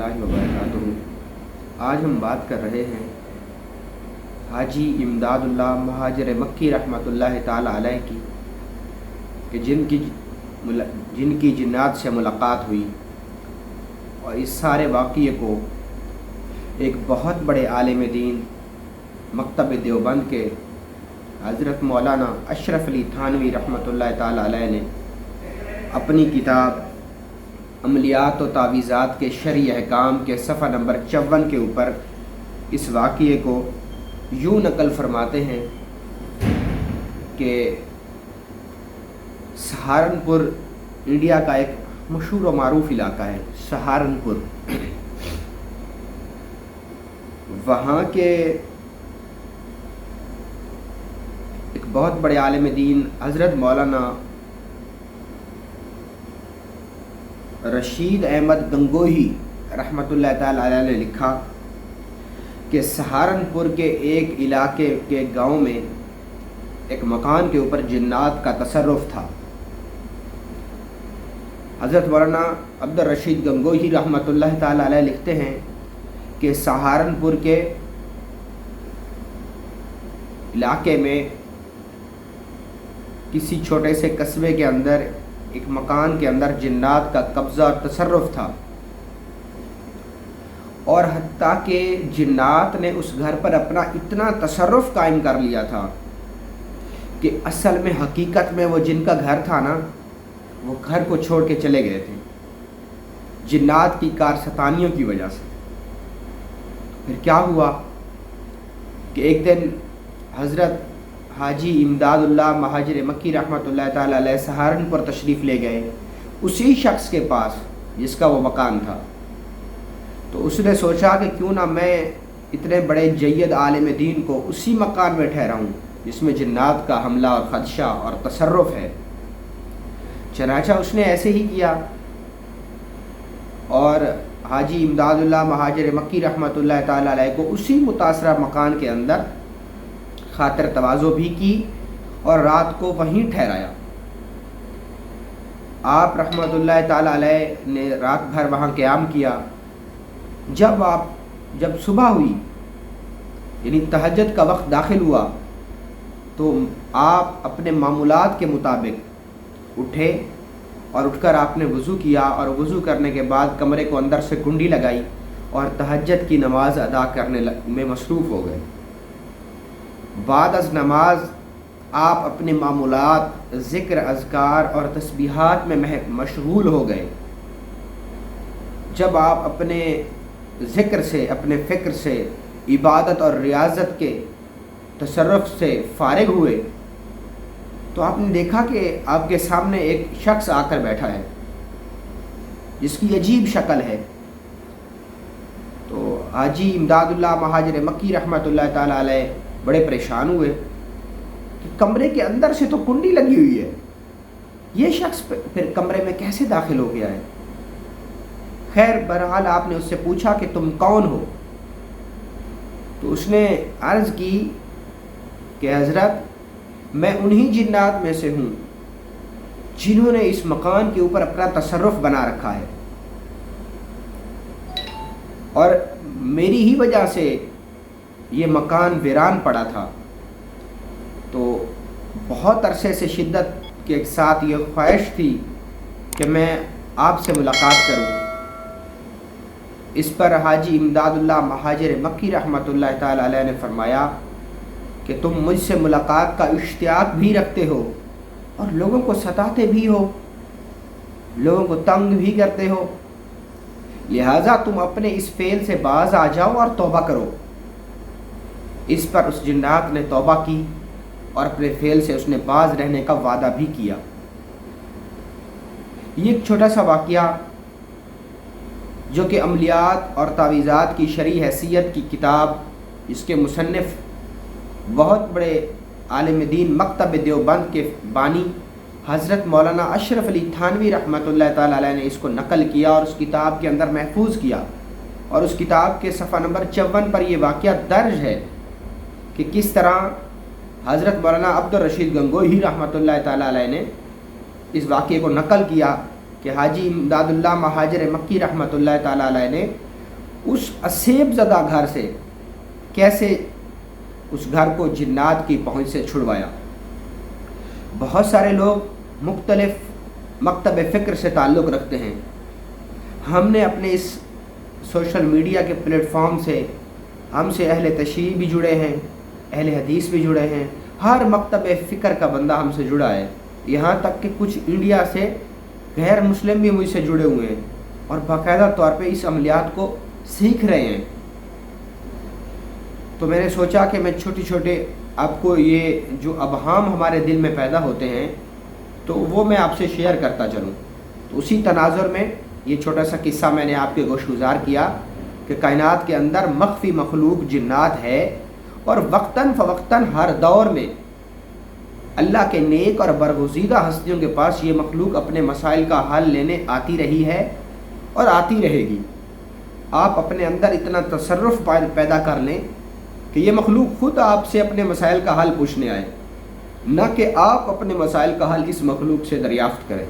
اللہ وبرکاتہ۔ آج ہم بات کر رہے ہیں حاجی امداد اللہ مہاجر مکی رحمۃ اللہ تعالی علیہ کی کہ جن کی جنات سے ملاقات ہوئی، اور اس سارے واقعے کو ایک بہت بڑے عالم دین مکتب دیوبند کے حضرت مولانا اشرف علی تھانوی رحمۃ اللہ تعالی علیہ نے اپنی کتاب عملیات و تعویذات کے شرعی احکام کے صفحہ نمبر 54 کے اوپر اس واقعے کو یوں نقل فرماتے ہیں کہ سہارنپور انڈیا کا ایک مشہور و معروف علاقہ ہے سہارنپور۔ وہاں کے ایک بہت بڑے عالم دین حضرت مولانا رشید احمد گنگوہی رحمۃ اللہ تعالی علیہ نے لکھا کہ سہارنپور کے ایک علاقے کے گاؤں میں ایک مکان کے اوپر جنات کا تصرف تھا۔ حضرت مولانا عبد الرشید گنگوہی رحمۃ اللہ تعالی علیہ لکھتے ہیں کہ سہارنپور کے علاقے میں کسی چھوٹے سے قصبے کے اندر ایک مکان کے اندر جنات کا قبضہ اور تصرف تھا، اور حتیٰ کہ جنات نے اس گھر پر اپنا اتنا تصرف قائم کر لیا تھا کہ اصل میں حقیقت میں وہ جن کا گھر تھا نا، وہ گھر کو چھوڑ کے چلے گئے تھے جنات کی کارستانیوں کی وجہ سے۔ پھر کیا ہوا کہ ایک دن حضرت حاجی امداد اللہ مہاجر مکی رحمۃ اللہ تعالی علیہ سہارنپور تشریف لے گئے اسی شخص کے پاس جس کا وہ مکان تھا۔ تو اس نے سوچا کہ کیوں نہ میں اتنے بڑے جید عالم دین کو اسی مکان میں ٹھہراؤں جس میں جنات کا حملہ اور خدشہ اور تصرف ہے۔ چنانچہ اس نے ایسے ہی کیا، اور حاجی امداد اللہ مہاجر مکی رحمۃ اللہ تعالی علیہ کو اسی متاثرہ مکان کے اندر خاطر تواضع بھی کی اور رات کو وہیں ٹھہرایا۔ آپ رحمۃ اللہ تعالی علیہ نے رات بھر وہاں قیام کیا۔ جب صبح ہوئی یعنی تہجد کا وقت داخل ہوا تو آپ اپنے معمولات کے مطابق اٹھے، اور اٹھ کر آپ نے وضو کیا، اور وضو کرنے کے بعد کمرے کو اندر سے کنڈی لگائی اور تہجد کی نماز ادا کرنے میں مصروف ہو گئے۔ بعد از نماز آپ اپنے معمولات، ذکر، اذکار اور تسبیحات میں مشغول ہو گئے۔ جب آپ اپنے ذکر سے، اپنے فکر سے، عبادت اور ریاضت کے تصرف سے فارغ ہوئے تو آپ نے دیکھا کہ آپ کے سامنے ایک شخص آ کر بیٹھا ہے جس کی عجیب شکل ہے۔ تو حاجی امداد اللہ مہاجر مکی رحمۃ اللہ تعالی علیہ بڑے پریشان ہوئے کہ کمرے کے اندر سے تو کنڈی لگی ہوئی ہے، یہ شخص پھر کمرے میں کیسے داخل ہو گیا ہے؟ خیر بہرحال آپ نے اس سے پوچھا کہ تم کون ہو؟ تو اس نے عرض کی کہ حضرت میں انہی جنات میں سے ہوں جنہوں نے اس مکان کے اوپر اپنا تصرف بنا رکھا ہے، اور میری ہی وجہ سے یہ مکان ویران پڑا تھا۔ تو بہت عرصے سے شدت کے ساتھ یہ خواہش تھی کہ میں آپ سے ملاقات کروں۔ اس پر حاجی امداد اللہ مہاجر مکی رحمۃ اللہ تعالی علیہ نے فرمایا کہ تم مجھ سے ملاقات کا اشتیاق بھی رکھتے ہو اور لوگوں کو ستاتے بھی ہو، لوگوں کو تنگ بھی کرتے ہو، لہٰذا تم اپنے اس فعل سے باز آ جاؤ اور توبہ کرو۔ اس پر اس جنات نے توبہ کی اور اپنے فعل سے اس نے باز رہنے کا وعدہ بھی کیا۔ یہ ایک چھوٹا سا واقعہ جو کہ عملیات اور تعویذات کی شرعی حیثیت کی کتاب، اس کے مصنف بہت بڑے عالم دین مکتب دیوبند کے بانی حضرت مولانا اشرف علی تھانوی رحمۃ اللہ تعالی علیہ نے اس کو نقل کیا اور اس کتاب کے اندر محفوظ کیا، اور اس کتاب کے صفحہ نمبر 54 پر یہ واقعہ درج ہے کہ کس طرح حضرت مولانا عبد الرشید گنگوہی رحمۃ اللہ تعالی علیہ نے اس واقعے کو نقل کیا کہ حاجی امداد اللہ مہاجر مکی رحمۃ اللہ تعالی علیہ نے اس اسیب زدہ گھر سے کیسے اس گھر کو جنات کی پہنچ سے چھڑوایا۔ بہت سارے لوگ مختلف مکتب فکر سے تعلق رکھتے ہیں۔ ہم نے اپنے اس سوشل میڈیا کے پلیٹ فارم سے ہم سے اہل تشیع بھی جڑے ہیں، اہل حدیث بھی جڑے ہیں، ہر مکتب فکر کا بندہ ہم سے جڑا ہے، یہاں تک کہ کچھ انڈیا سے غیر مسلم بھی مجھ سے جڑے ہوئے ہیں اور باقاعدہ طور پہ اس عملیات کو سیکھ رہے ہیں۔ تو میں نے سوچا کہ میں چھوٹے چھوٹے آپ کو یہ جو ابہام ہمارے دل میں پیدا ہوتے ہیں تو وہ میں آپ سے شیئر کرتا چلوں۔ تو اسی تناظر میں یہ چھوٹا سا قصہ میں نے آپ کے گوش گزار کیا کہ کائنات کے اندر مخفی مخلوق جنات ہے، اور وقتاً فوقتاً ہر دور میں اللہ کے نیک اور برگزیدہ ہستیوں کے پاس یہ مخلوق اپنے مسائل کا حل لینے آتی رہی ہے اور آتی رہے گی۔ آپ اپنے اندر اتنا تصرف پیدا کر لیں کہ یہ مخلوق خود آپ سے اپنے مسائل کا حل پوچھنے آئے، نہ کہ آپ اپنے مسائل کا حل اس مخلوق سے دریافت کریں۔